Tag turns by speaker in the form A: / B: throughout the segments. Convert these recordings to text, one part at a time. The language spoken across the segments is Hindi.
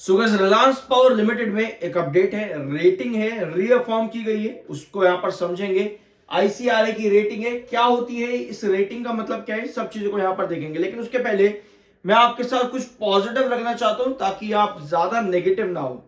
A: So guys Reliance power limited में एक अपडेट है, रेटिंग है, रीअफर्म की गई है, उसको यहां पर समझेंगे। आईसीआरए की रेटिंग है, क्या होती है, इस रेटिंग का मतलब क्या है, सब चीजों को यहां पर देखेंगे। लेकिन उसके पहले मैं आपके साथ कुछ पॉजिटिव रखना चाहता हूं ताकि आप ज्यादा नेगेटिव ना हो।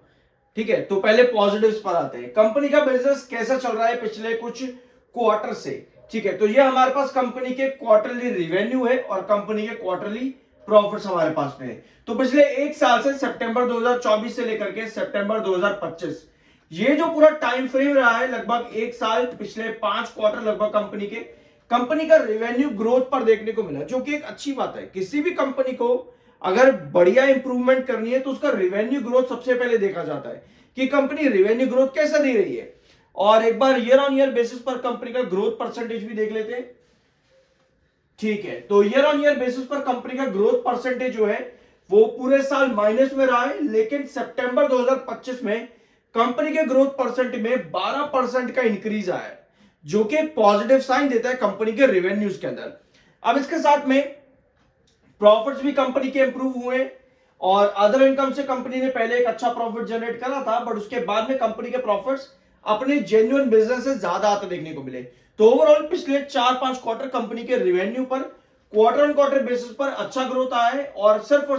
A: ठीक है, तो पहले पॉजिटिव्स पर आते हैं। कंपनी का बिजनेस कैसा चल रहा है पिछले कुछ क्वार्टर से। ठीक है, तो ये हमारे पास कंपनी के क्वार्टरली रिवेन्यू है और कंपनी के क्वार्टरली प्रॉफिट्स हमारे पास में है। तो पिछले एक साल से सितंबर 2024 से लेकर के सितंबर 2025 ये जो पूरा टाइम फ्रेम रहा है, लगभग एक साल, पिछले 5 क्वार्टर लगभग कंपनी का रेवेन्यू ग्रोथ पर देखने को मिला, जो कि एक अच्छी बात है। किसी भी कंपनी को अगर बढ़िया इंप्रूवमेंट करनी है तो उसका रेवेन्यू ग्रोथ सबसे पहले देखा जाता है कि कंपनी रेवेन्यू ग्रोथ कैसा दे रही है। और एक बार ईयर ऑन ईयर बेसिस पर कंपनी का ग्रोथ परसेंटेज भी देख लेते हैं। ठीक है, तो ईयर ऑन ईयर बेसिस पर कंपनी का ग्रोथ परसेंटेज जो है वो पूरे साल माइनस में रहा है, लेकिन सितंबर 2025 में कंपनी के ग्रोथ परसेंट में 12% का इंक्रीज आया है, जो कि एक पॉजिटिव साइन देता है कंपनी के रेवेन्यूज के अंदर। अब इसके साथ में प्रॉफिट्स भी कंपनी के इंप्रूव हुए और अदर इनकम से कंपनी ने पहले एक अच्छा प्रॉफिट जनरेट करा था, बट उसके बाद में कंपनी के प्रॉफिट्स अपने जेन्युइन बिजनेस से ज्यादा आते देखने को मिले। तो ओवरऑल पिछले 4-5 क्वार्टर कंपनी के रिवेन्यू पर क्वार्टर ऑन क्वार्टर बेसिस पर अच्छा ग्रोथ आया है और सिर्फ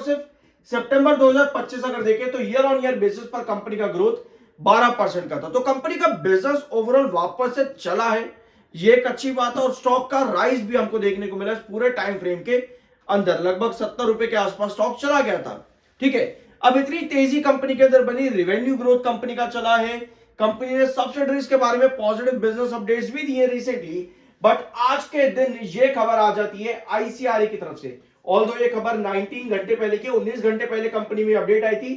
A: सितंबर 2025 अगर देखें तो ईयर ऑन ईयर बेसिस पर कंपनी का ग्रोथ 12% का था। तो कंपनी का बिजनेस ओवरऑल वापस से चला है, ये एक अच्छी बात है। और स्टॉक का राइज भी हमको देखने को मिला इस पूरे टाइम फ्रेम के अंदर, लगभग 70 रुपए के आसपास स्टॉक चला गया था। ठीक है, अब इतनी तेजी कंपनी के अंदर बनी, रिवेन्यू ग्रोथ कंपनी का चला है, कंपनी ने सब्सिडरीज के बारे में पॉजिटिव बिजनेस अपडेट्स भी दिए रिसेंटली, बट आज के दिन ये खबर आ जाती है आईसीआरए की तरफ से। ऑल्दो ये खबर 19 घंटे पहले की, 19 घंटे पहले कंपनी में अपडेट आई थी,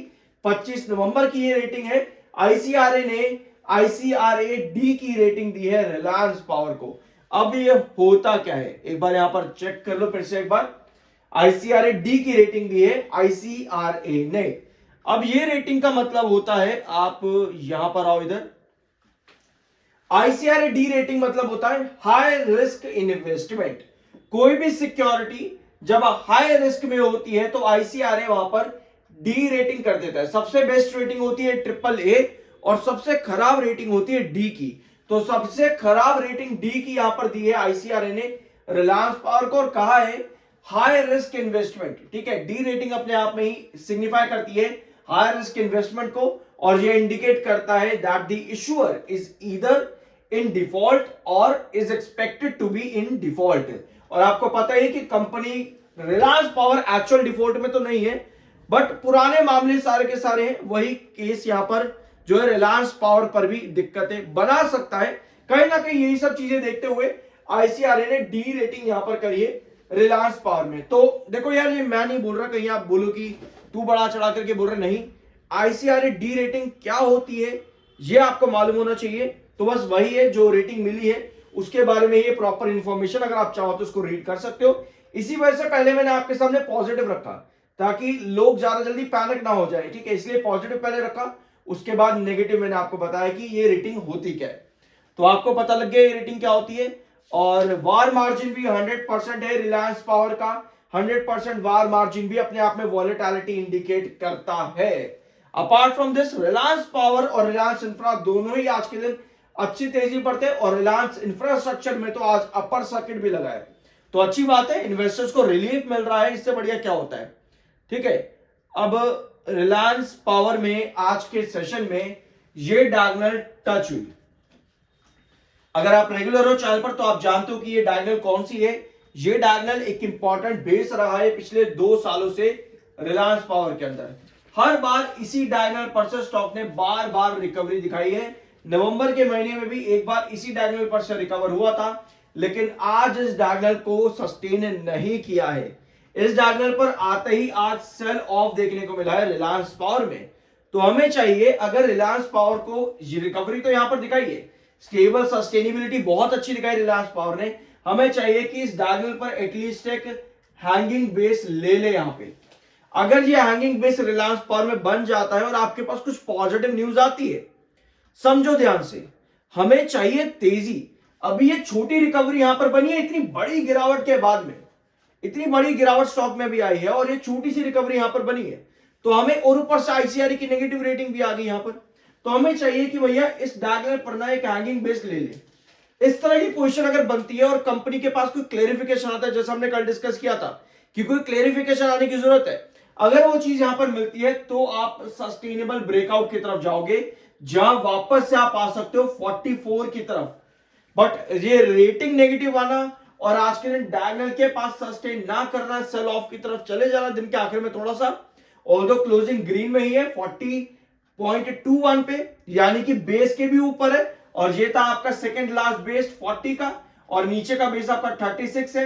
A: 25 नवंबर की ये रेटिंग है। आईसीआरए ने आईसीआरए डी की रेटिंग दी है रिलायंस पावर को। अब ये होता क्या है, एक बार यहां पर चेक कर लो फिर से एक बार। आईसीआरए डी की रेटिंग दी है आईसीआरए ने। अब ये रेटिंग का मतलब होता है, आप यहां पर आओ इधर, आईसीआरए डी रेटिंग मतलब होता है हाई रिस्क इन्वेस्टमेंट। कोई भी सिक्योरिटी जब हाई रिस्क में होती है तो आईसीआरए वहां पर डी रेटिंग कर देता है। सबसे बेस्ट रेटिंग होती है ट्रिपल ए और सबसे खराब रेटिंग होती है डी की। तो सबसे खराब रेटिंग डी की यहां पर दी है आईसीआरए ने रिलायंस पावर को और कहा है हाई रिस्क इन्वेस्टमेंट। ठीक है, डी रेटिंग अपने आप में ही सिग्निफाई करती है हाई रिस्क इन्वेस्टमेंट को, और ये इंडिकेट करता है that the issuer is either in default और is expected to be in default. और आपको पता है कि company Reliance power actual default में तो नहीं है, बट पुराने मामले सारे के सारे हैं, वही केस यहां पर जो है रिलायंस पावर पर भी दिक्कतें बना सकता है। कहीं ना कहीं यही सब चीजें देखते हुए आईसीआरए ने डी रेटिंग यहां पर करी है रिलायंस पावर में। तो देखो यार, ये मैं नहीं बोल रहा, कहीं आप बोलो कि तू बड़ा चढ़ा करके बोल रहे, नहीं। आईसीआरए डी रेटिंग क्या होती है ये आपको मालूम होना चाहिए। तो बस वही है जो रेटिंग मिली है, उसके बारे में ये प्रॉपर इंफॉर्मेशन अगर आप चाहो तो उसको रीड कर सकते हो। इसी वजह से पहले मैंने आपके सामने पॉजिटिव रखा ताकि लोग ज्यादा जल्दी पैनिक ना हो जाए। ठीक है, इसलिए पॉजिटिव पहले रखा, उसके बाद नेगेटिव मैंने आपको बताया कि ये रेटिंग होती क्या है। तो आपको पता लग गया ये रेटिंग क्या होती है। और वार मार्जिन भी 100% है रिलायंस पावर का। 100% वार मार्जिन भी अपने आप में वॉलेटिलिटी इंडिकेट करता है। Apart from this Reliance power और रिलायंस इंफ्रा दोनों ही आज के दिन अच्छी तेजी पर थे, और रिलायंस इंफ्रास्ट्रक्चर में तो आज अपर सर्किट भी लगा है। तो अच्छी बात है, इन्वेस्टर्स को रिलीफ मिल रहा है, इससे बढ़िया क्या होता है। ठीक है, अब रिलायंस पावर में आज के सेशन में ये डायगोनल टच हुई। अगर आप रेगुलर हो चैनल पर तो आप जानते हो कि ये डायगोनल कौन सी है। ये डायगोनल एक इंपॉर्टेंट बेस रहा है पिछले 2 सालों से रिलायंस पावर के अंदर। हर बार इसी डायगोनल पर से स्टॉक ने बार बार रिकवरी दिखाई है। नवंबर के महीने में भी एक बार इसी डायगोनल पर से रिकवर हुआ था, लेकिन आज इस डायगोनल को सस्टेन नहीं किया है। इस डायगोनल पर आते ही आज सेल ऑफ देखने को मिला है रिलायंस पावर में। तो हमें चाहिए, अगर रिलायंस पावर को ये रिकवरी तो यहां पर दिखाई है, स्टेबल सस्टेनेबिलिटी बहुत अच्छी दिखाई रिलायंस पावर ने, हमें चाहिए कि इस डायगोनल पर एटलीस्ट एक हैंगिंग बेस ले ले। यहां पे अगर ये हैंगिंग बेस रिलायंस पावर में बन जाता है और आपके पास कुछ पॉजिटिव न्यूज आती है, समझो ध्यान से, हमें चाहिए तेजी। अभी ये छोटी रिकवरी यहां पर बनी है, इतनी बड़ी गिरावट के बाद में, इतनी बड़ी गिरावट स्टॉक में भी आई है और ये छोटी सी रिकवरी यहां पर बनी है। तो हमें और ऊपर से आईसीआरए की नेगेटिव रेटिंग भी आ गई यहां पर। तो हमें चाहिए कि भैया इस डायगोनल पर ना एक हैंगिंग बेस ले ले। इस तरह की पोजीशन अगर बनती है और कंपनी के पास कोई क्लेरिफिकेशन आता है, जैसे हमने कल डिस्कस किया था कि कोई क्लेरिफिकेशन आने की जरूरत है, अगर वो चीज यहां पर मिलती है तो आप सस्टेनेबल ब्रेकआउट की तरफ जाओगे, जहां वापस से आप आ सकते हो 44 की तरफ। बट ये रेटिंग नेगेटिव आना और आज के दिन डायगोनल के पास सस्टेन ना करना, सेल ऑफ की तरफ चले जाना दिन के आखिर में थोड़ा सा, ऑल्दो क्लोजिंग ग्रीन में ही है 40.21 पे, यानी कि बेस के भी ऊपर है, और ये था आपका सेकंड लास्ट बेस 40 का, और नीचे का बेस आपका 36 है।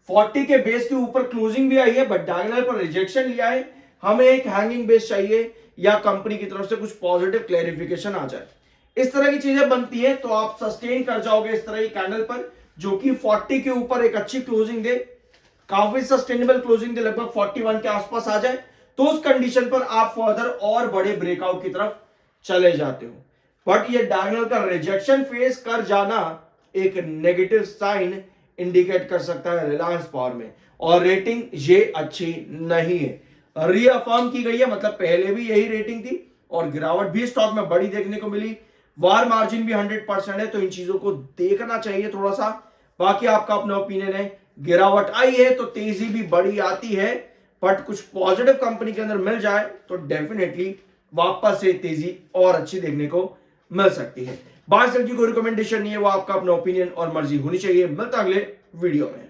A: 40 के बेस के ऊपर क्लोजिंग भी आई है, बट डायगोनल पर रिजेक्शन लिया है। हमें एक हैंगिंग बेस चाहिए या कंपनी की तरफ से कुछ पॉजिटिव क्लैरिफिकेशन आ जाए। इस तरह की चीजें बनती है तो आप सस्टेन कर जाओगे इस तरह की कैंडल पर, जो कि 40 के ऊपर एक अच्छी क्लोजिंग दे, काफी सस्टेनेबल क्लोजिंग दे, लगभग 41 के आसपास आ जाए, तो उस कंडीशन पर आप फर्दर और बड़े ब्रेकआउट की तरफ चले जाते हो। बट ये डायगोनल का रिजेक्शन फेस कर जाना एक नेगेटिव साइन इंडिकेट कर सकता है रिलायंस पावर में, और रेटिंग ये अच्छी नहीं है, रीअफर्म की गई है, मतलब पहले भी यही रेटिंग थी और गिरावट भी स्टॉक में बड़ी देखने को मिली, वार मार्जिन भी 100% है, तो इन चीजों को देखना चाहिए थोड़ा सा। बाकी आपका अपना ओपिनियन है, गिरावट आई है तो तेजी भी बड़ी आती है, बट कुछ पॉजिटिव कंपनी के अंदर मिल जाए तो डेफिनेटली वापस से तेजी और अच्छी देखने को मिल सकती है। बाय सेल की कोई रिकमेंडेशन नहीं है, वो आपका अपना ओपिनियन और मर्जी होनी चाहिए। मिलता अगले वीडियो में।